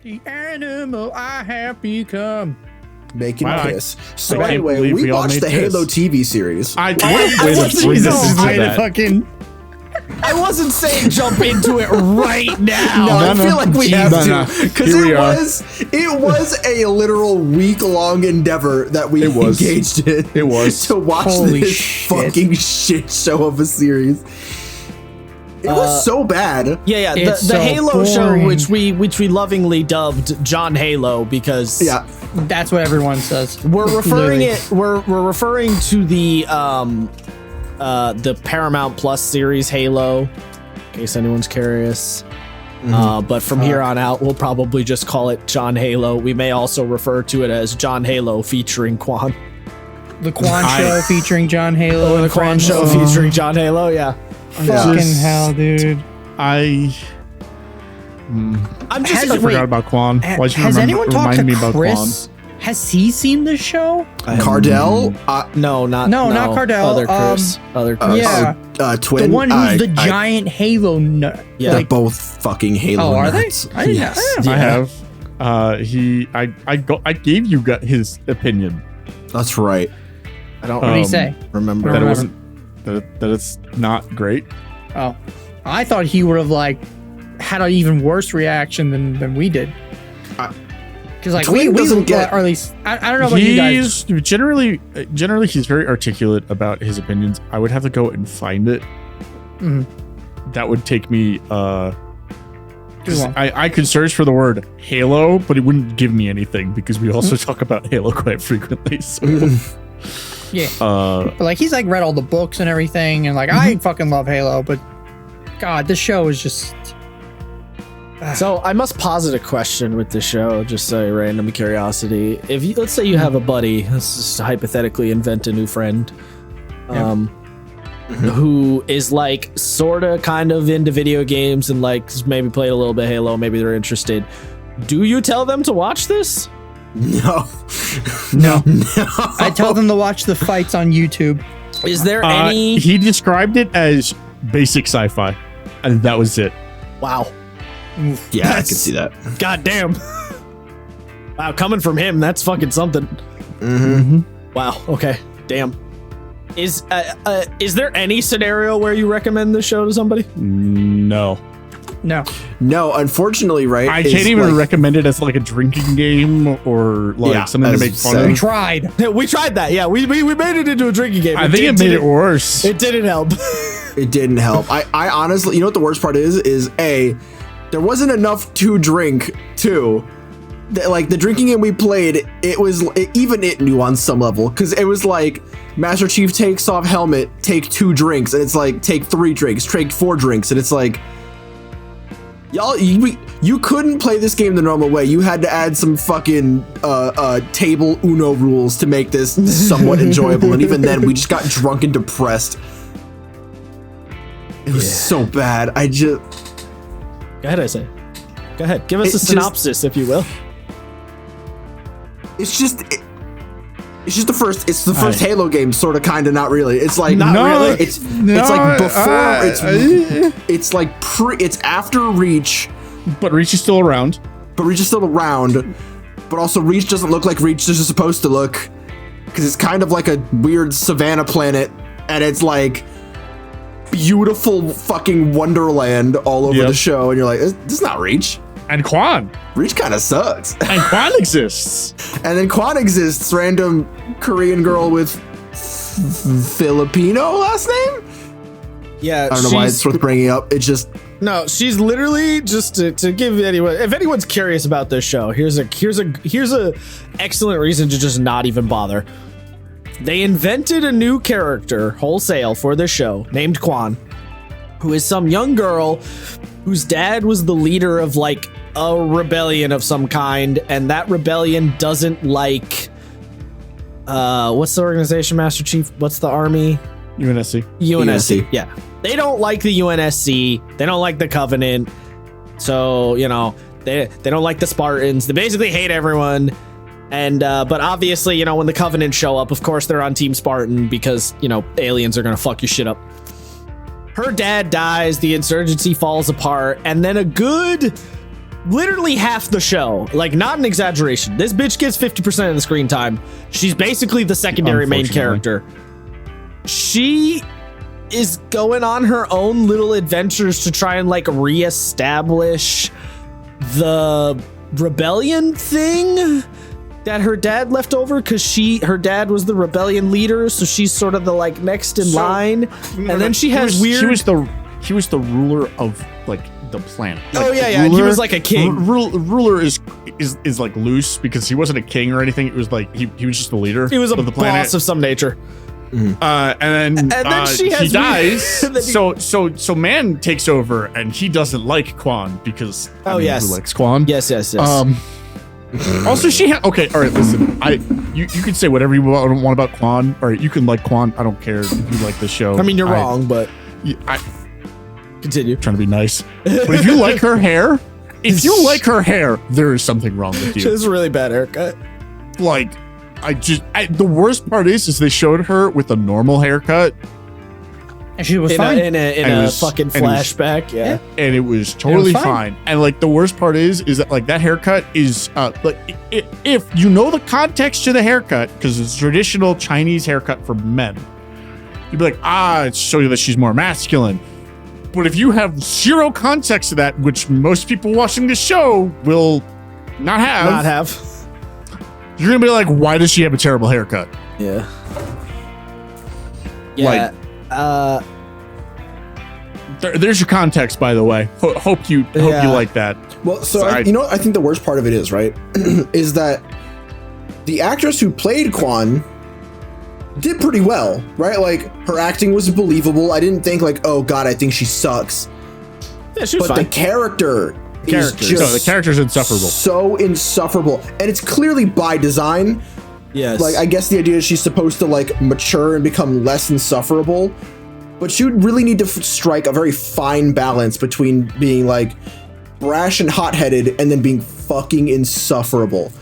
The animal I have become. Making Wow, piss. So can't anyway, believe we we all watched made the this. Halo TV series. I wasn't saying jump into it right now. No, I feel like we have No. to because Here we are. it was a literal week-long endeavor that we It was. engaged in. It was. to watch Holy this shit. fucking shit show of a series. It was so bad. Yeah. The It's so Halo show, boring. which we lovingly dubbed John Halo, because That's what everyone says. we're referring Literally. we're referring to the Paramount Plus series Halo, in case anyone's curious. But from here on out, we'll probably just call it John Halo. We may also refer to it as John Halo featuring Quan. The Quan Show featuring John Halo. The and Quan friends. show featuring John Halo, yeah. Fucking Just- hell, dude. I'm just Has- I wait, forgot about Quan. Why'd you Has anyone talked remind me to about Chris? Has he seen the show? Cardell, no, not Cardell. Other Chris. Other Chris. Yeah. twin. The one who's the giant Halo nut. Yeah. They're both fucking Halo. Oh, are they? nuts. I didn't Yes. know. I have. I gave you his opinion That's right. I don't What did he say? remember. that it remember. wasn't that it's not great. Oh, I thought he would have had an even worse reaction than we did. Because like Twin we doesn't get- or at least I don't know about you guys. He's generally he's very articulate about his opinions. I would have to go and find it. Mhm. That would take me. Too long. I could search for the word Halo, but it wouldn't give me anything because we also talk about Halo quite frequently. So, Yeah, uh, but like he's like read all the books and everything, and like I fucking love Halo, but God, this show is just. So I must posit a question with the show, just a random curiosity. If you, let's say you have a buddy, let's just hypothetically invent a new friend, who is like sort of kind of into video games and like maybe played a little bit of Halo, maybe they're interested. Do you tell them to watch this? No. No. I tell them to watch the fights on YouTube. Is there any? he described it as basic sci-fi, and that was it. Wow. Yeah, I can see that. God damn. Wow, coming from him, that's fucking something. Wow. Okay. Damn. Is there any scenario where you recommend this show to somebody? No, No, No, unfortunately, right? I is, can't even like, recommend it as like a drinking game or like Yeah, something to as make fun said. we of. tried. We tried that. Yeah, we made it into a drinking game. I think it made it worse. It didn't help. It didn't help. I honestly, you know what the worst part is A, there wasn't enough to drink. Two, like the drinking game we played, even it knew on some level because it was like Master Chief takes off helmet, take 2 drinks, and it's like take 3 drinks, take 4 drinks, and it's like y'all, you couldn't play this game the normal way. You had to add some fucking table Uno rules to make this somewhat enjoyable, and even then, we just got drunk and depressed. It was so bad. Go ahead, I say. Go ahead. Give us a It's just- synopsis, if you will. It's just the first. It's the first Halo game, sort of, kind of, not really. It's like Not really. It's like before. It's like It's after Reach, But Reach is still around. but Reach is still around. But also, Reach doesn't look like Reach is supposed to look, because it's kind of like a weird savannah planet, and it's like beautiful fucking wonderland all over Yep. the show, and you're like, this is not Reach. And Quan. Reach kind of sucks. And Quan exists. And then Quan exists, random Korean girl with Filipino last name? Yeah, I don't know why it's worth bringing up. It's just, No, she's literally just to give anyone. If anyone's curious about this show, here's a excellent reason to just not even bother. They invented a new character wholesale for this show named Quan, who is some young girl whose dad was the leader of like a rebellion of some kind, and that rebellion doesn't like what's the organization, Master Chief? What's the army? UNSC. UNSC. Yeah. They don't like the UNSC. They don't like the Covenant. So, you know, they don't like the Spartans. They basically hate everyone. And but obviously, you know, when the Covenant show up, of course they're on Team Spartan because, you know, aliens are gonna fuck your shit up. Her dad dies, the insurgency falls apart, and then a good literally half the show. Like, not an exaggeration. This bitch gets 50% of the screen time. She's basically the secondary main character. She is going on her own little adventures to try and like reestablish the rebellion thing that her dad left over, because her dad was the rebellion leader, so she's sort of the like next in line. And then she has weird. He was the ruler of like the planet. Oh Like, yeah, he was like a king. Ruler is like loose because he wasn't a king or anything. It was like he was just the leader. He was a of the planet. boss of some nature. And then she has he dies. and then he- so man takes over, and he doesn't like Quan because yes. who likes Quan? Yes. Also, she had okay. All right, listen. You can say whatever you want about Quan. All right, you can like Quan. I don't care if you like the show. I mean, you're wrong, but I'm continue. trying to be nice. But if you like her hair, there is something wrong with She you. has a really bad haircut. Like, the worst part is they showed her with a normal haircut, And she was In fine. a fucking flashback. Yeah. and it was totally fine. fine. And like the worst part is that like that haircut is like if you know the context to the haircut, because it's a traditional Chinese haircut for men, you'd be like, it's show you that she's more masculine. But if you have zero context to that, which most people watching this show will not have, you're gonna be like, why does she have a terrible haircut? Yeah. Yeah. There's your context, by the way. Hope you like that. Well, so Sorry. you know what I think the worst part of it is, right? is that the actress who played Quan did pretty well, right? Like, her acting was believable. I didn't think like, oh god, I think she sucks. Yeah, she was But fine. the character is No, just the character's insufferable. so insufferable. And it's clearly by design. Yes. Like, I guess the idea is she's supposed to like mature and become less insufferable, but she would really need to strike a very fine balance between being like brash and hot-headed and then being fucking insufferable.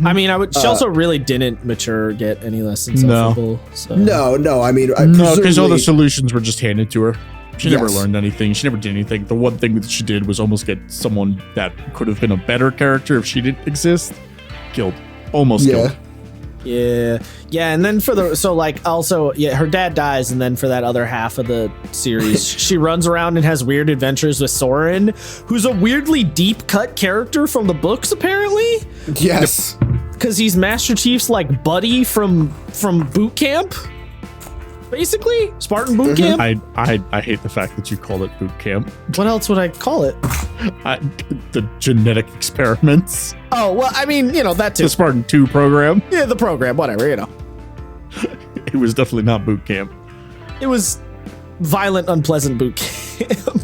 I mean, she also really didn't mature, get any less insufferable. So. No, I mean, No, because all the presumably- solutions were just handed to her. She never Yes. learned anything. She never did anything. The one thing that she did was almost get someone that could have been a better character if she didn't exist killed. Almost killed. Yeah. And then her dad dies, and then for that other half of the series, she runs around and has weird adventures with Soren, who's a weirdly deep cut character from the books, apparently. Yes. Because he's Master Chief's like buddy from boot camp. Basically, Spartan boot camp. I hate the fact that you called it boot camp. What else would I call it? The genetic experiments. Oh, well, I mean, that too. The Spartan 2 program. Yeah, the program, whatever, It was definitely not boot camp. It was violent, unpleasant boot camp.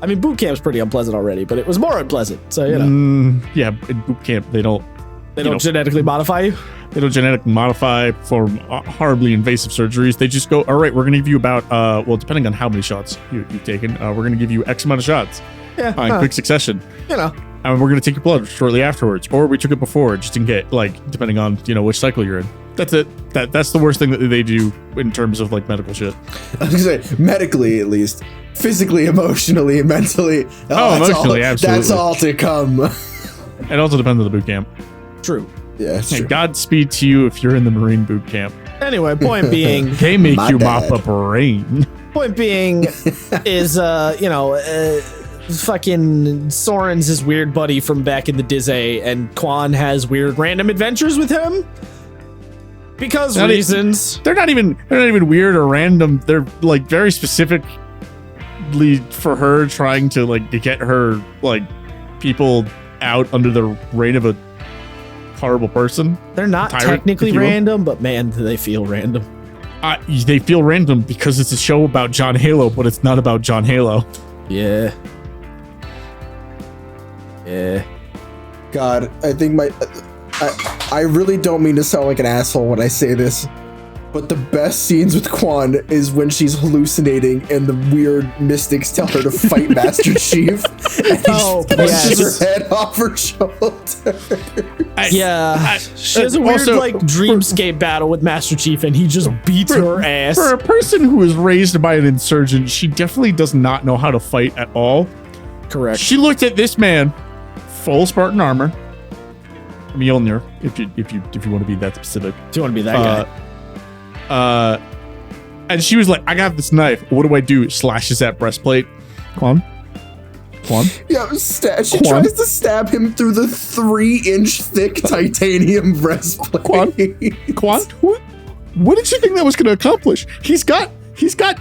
I mean, boot camp's pretty unpleasant already, but it was more unpleasant. So, Yeah, in boot camp, they don't genetically modify you. They don't genetically modify, perform horribly invasive surgeries. They just go, all right, we're going to give you about, depending on how many shots you've taken, we're going to give you X amount of shots in quick succession. And we're going to take your blood shortly afterwards. Or we took it before, just in case, like, depending on, which cycle you're in. That's it. That's the worst thing that they do in terms of, like, medical shit. I was gonna say, medically at least. Physically, emotionally, mentally. Emotionally, absolutely. That's all to come. It also depends on the boot camp. True. Yeah, it's true. And Godspeed to you if you're in the Marine boot camp. Anyway, point being, They make My you bad. mop up rain. point being is, fucking Soren's his weird buddy from back in the Dizzy, and Quan has weird random adventures with him. Because Not e- reasons. They're not even weird or random. They're like very specifically for her trying to like to get her like people out under the reign of a horrible person. They're not Tyrant, technically if you will. random, but man, do they feel random. They feel random because it's a show about John Halo, but it's not about John Halo. Yeah. God, I think I really don't mean to sound like an asshole when I say this, but the best scenes with Quan is when she's hallucinating and the weird mystics tell her to fight Master Chief. And he Oh, punches yes. her head off her shoulder. She has a weird also, like dreamscape battle with Master Chief, and he just beats her ass. For a person who was raised by an insurgent, she definitely does not know how to fight at all. Correct. She looked at this man, full Spartan armor, Mjolnir, if you want to be that specific. Do you want to be that guy? And she was like, "I got this knife. What do I do?" Slashes that breastplate. Quan. Yeah, she Quan? tries to stab him through the 3-inch thick titanium breastplate. Quan. What did you think that was going to accomplish? He's got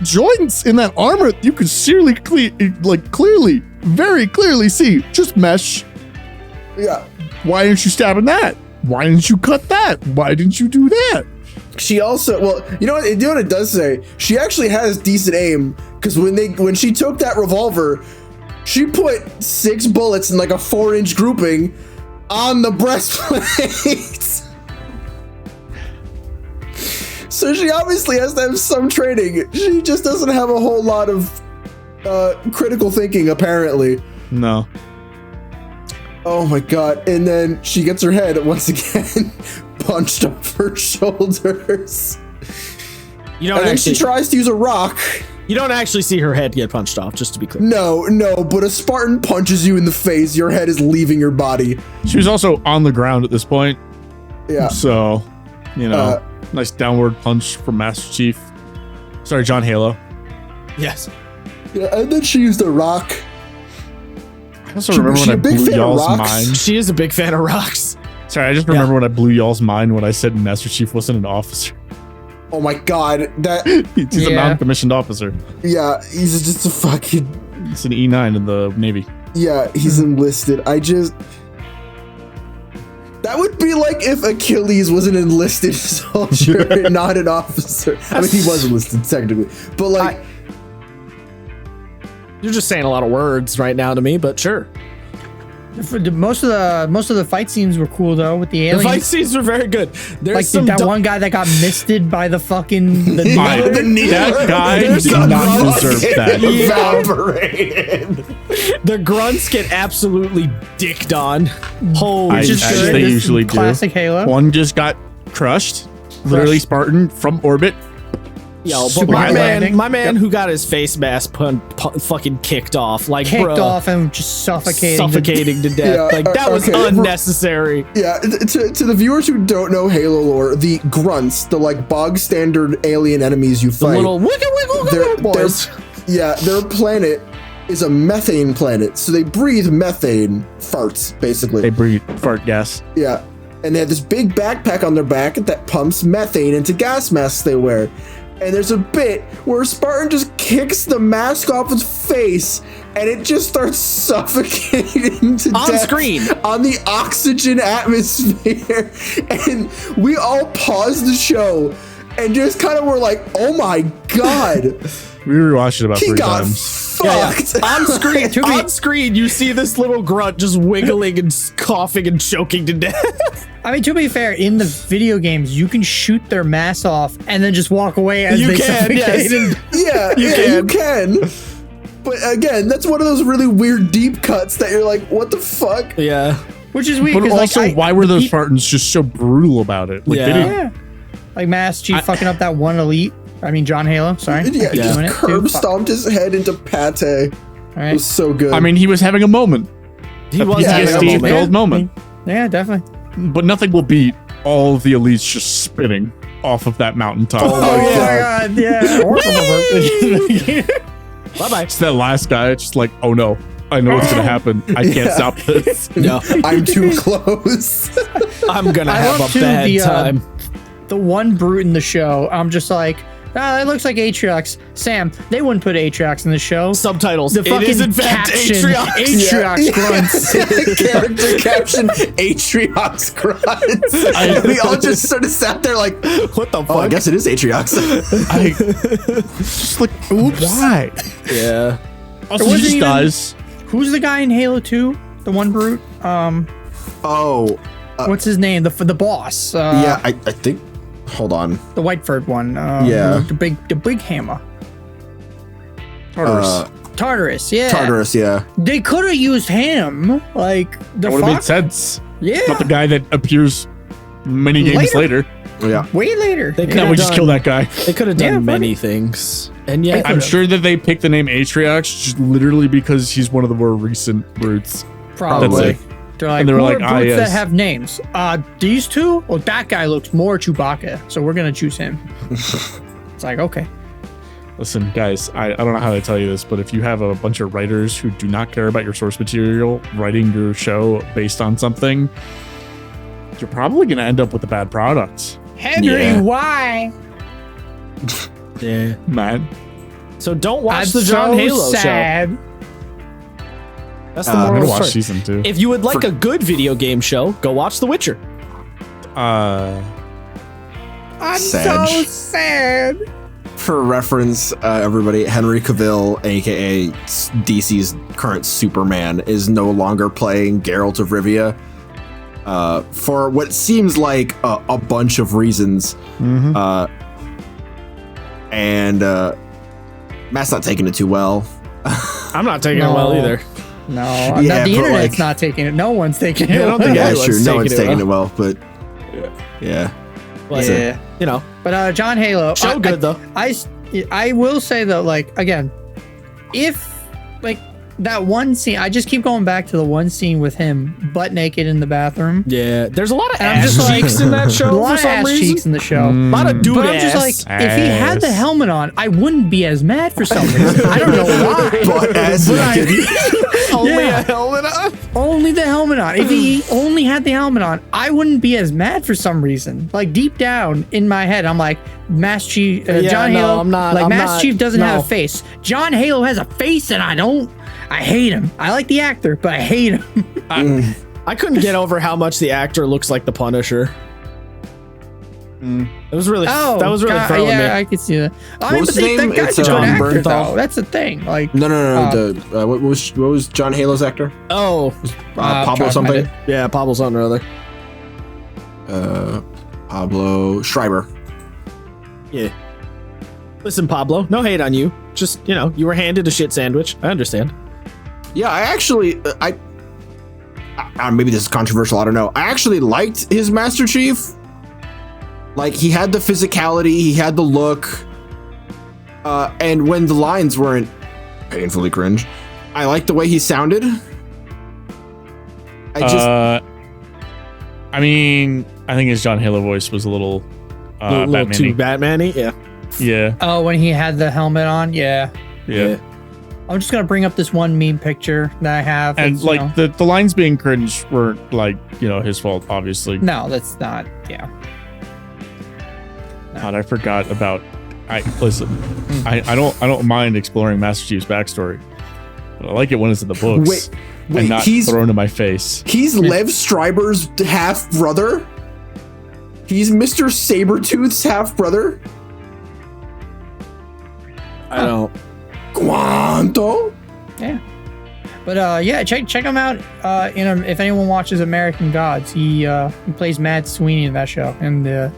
joints in that armor. You could very clearly see. Just mesh. Yeah. Why didn't you stab in that? Why didn't you cut that? Why didn't you do that? She also, well, you know what it does say? She actually has decent aim, because when she took that revolver, she put 6 bullets in like a 4-inch grouping on the breastplate. So she obviously has to have some training. She just doesn't have a whole lot of critical thinking, apparently. No. Oh my god. And then she gets her head once again punched off her shoulders. You don't And then she actually. tries to use a rock. You don't actually see her head get punched off. Just to be clear. No, but a Spartan punches you in the face, your head is leaving your body. She was also on the ground at this point. Yeah. So, nice downward punch from Master Chief. Sorry, John Halo. Yes. Yeah, and then she used a rock. I also remember when I blew y'all's mind. She is a big fan of rocks. Sorry, I just remember when I blew y'all's mind when I said Master Chief wasn't an officer. Oh my god, that He's a non-commissioned officer. yeah, he's just a fucking It's an E9 in the Navy. yeah, he's enlisted. That would be like if Achilles was an enlisted soldier, not an officer. I mean, he was enlisted technically, but like, You're just saying a lot of words right now to me, but sure. Most of the fight scenes were cool though with the The aliens. fight scenes were very good. There's Like some that one guy that got misted by the fucking the That guy There's did some not grunts deserve that. evaporated. The grunts get absolutely dicked on. Holy Which is as good. they This is usually do. classic Halo. One just got crushed. Literally Spartan from orbit. Yo, but Super my high man, landing. my man who got his face mask fucking kicked off, like Kicked bruh, off and just suffocating to death. Yeah, Like that was okay. unnecessary. Yeah, to the viewers who don't know Halo lore, the grunts, the like bog standard alien enemies you The fight, little wiggle boys. their planet is a methane planet, so they breathe methane farts basically. They breathe fart gas. Yeah, and they have this big backpack on their back that pumps methane into gas masks they wear. And there's a bit where Spartan just kicks the mask off his face and it just starts suffocating to On death screen. on the oxygen atmosphere. And we all paused the show and just kind of were like, oh my god, We rewatched it about he 3 got times. fucked. On screen, you see this little grunt just wiggling and coughing and choking to death. I mean, to be fair, in the video games, you can shoot their mask off and then just walk away as You they can, suffocate. yes. Yeah, you can. But again, that's one of those really weird deep cuts that you're like, what the fuck? Yeah. Which is weird. But 'cause, also, like, why were those Spartans just so brutal about it? Like, Yeah. they didn't. Yeah. Like Master Chief fucking up that one elite. I mean, John Halo. Sorry. Yeah, Keep doing just it, too. curb Fuck. stomped his head into pate. It All right. was so good. I mean, he was having a moment. He was having a PTSD moment. filled moment. Yeah, definitely. But nothing will beat all of the elites just spitting off of that mountaintop. Oh my God, yeah. Bye-bye. It's that last guy. It's just like, oh no, I know what's gonna happen. I can't Yeah. stop this. No, I'm too close. I'm gonna I have love, a too, bad the, time. The one brute in the show, I'm just like, it looks like Atriox. Sam, they wouldn't put Atriox in the show. Subtitles. The It fucking is in fact caption, Atriox. Atriox grunts. Character caption: Atriox grunts. We all just sort of sat there like, What the oh, I fuck? guess it is Atriox. Just like, oops. Why? Yeah. Also, It he wasn't just even- dies. Who's the guy in Halo 2? The one brute? Oh, What's his name? The boss. yeah. I think. Hold on. The Whiteford one. Yeah. The big hammer. Tartarus. Tartarus, yeah. Tartarus. Yeah. They could have used him. Like, the that would have made fuck? sense. Yeah. Not the guy that appears many games later. Yeah. Way later. They Now could've we just done- kill that guy. They could have Yeah, done fuck many it. things. And yet, I'm sure that they picked the name Atriox just literally because he's one of the more recent brutes. Probably. That's it. They're like, And they were who like, are brutes yes. that have names? These two? Well, that guy looks more Chewbacca, so we're gonna choose him. It's like, okay. Listen, guys, I don't know how to tell you this, but if you have a bunch of writers who do not care about your source material writing your show based on something, you're probably going to end up with a bad product, Henry, Yeah. why? yeah. man. So don't watch I'm the John so Halo show. sad. That's the I'm I'm moral going to of the watch story. season 2. If you would like a good video game show, go watch The Witcher. I'm Sad. so sad. For reference, everybody, Henry Cavill, aka DC's current Superman, is no longer playing Geralt of Rivia. For what seems like a bunch of reasons. And Matt's not taking it too well. I'm not taking it No. well either. No, Yeah, the but, internet's like- not taking it. No one's taking it. Yeah, I don't think Yeah, anyone's sure. No taking one's it taking well. it well, but yeah. But, Yeah. you know, But John Halo, show good though. I will say though, like again, if like that one scene, I just keep going back to the one scene with him butt naked in the bathroom. Yeah, there's a lot of And I'm ass just like- cheeks in that A show lot for of some ass reason. cheeks in the show. A lot of dude But I'm just ass. like, if he had the Ass. helmet on, I wouldn't be as mad for some reason. I don't know why. But as only Yeah. a helmet on. Only the helmet on. If he only had the helmet on, I wouldn't be as mad for some reason. Like deep down in my head, I'm like, Master Chief, Yeah, John no, Halo. I'm not- Like I'm Master not- Chief doesn't have no. a face. John Halo has a face, and I hate him. I like the actor, but I hate him. I couldn't get over how much the actor looks like the Punisher. It was really that was really God, throwing yeah, me. I could see that. I What mean, was but his name? that guy's It's, a good John actor, Bernthal? though. That's the thing. Like, No. What was John Halo's actor? Oh, Pablo try to something. find yeah, Pablo something or other. Pablo Schreiber. Yeah. Listen, Pablo, no hate on you. Just, you were handed a shit sandwich. I understand. Yeah, I actually, maybe this is controversial. I don't know. I actually liked his Master Chief. Like, he had the physicality, he had the look, and when the lines weren't painfully cringe, I liked the way he sounded. I mean, I think his John Halo voice was a little A little too Batman-y. Batman-y. Yeah. Yeah, oh, when he had the helmet on, yeah. yeah. I'm just gonna bring up this one meme picture that I have. And It's, you know- like the lines being cringe were like, his fault, obviously. no, that's not. Yeah. God, I forgot about. I don't mind exploring Master Chief's backstory, but I like it when it's in the books Wait, and not he's thrown in my face. Lev Stryber's half brother. He's Mr. Sabretooth's half brother. I don't. Quanto? Yeah. But yeah, check him out. If anyone watches American Gods, he plays Matt Sweeney in that show, and the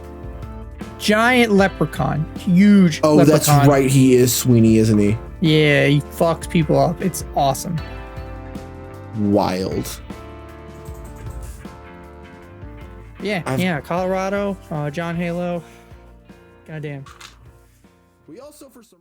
giant leprechaun, huge. Oh, that's leprechaun. right. He is Sweeney, isn't he? Yeah, he fucks people up. It's awesome. Wild. Yeah, Colorado, John Halo. Goddamn. We also, for some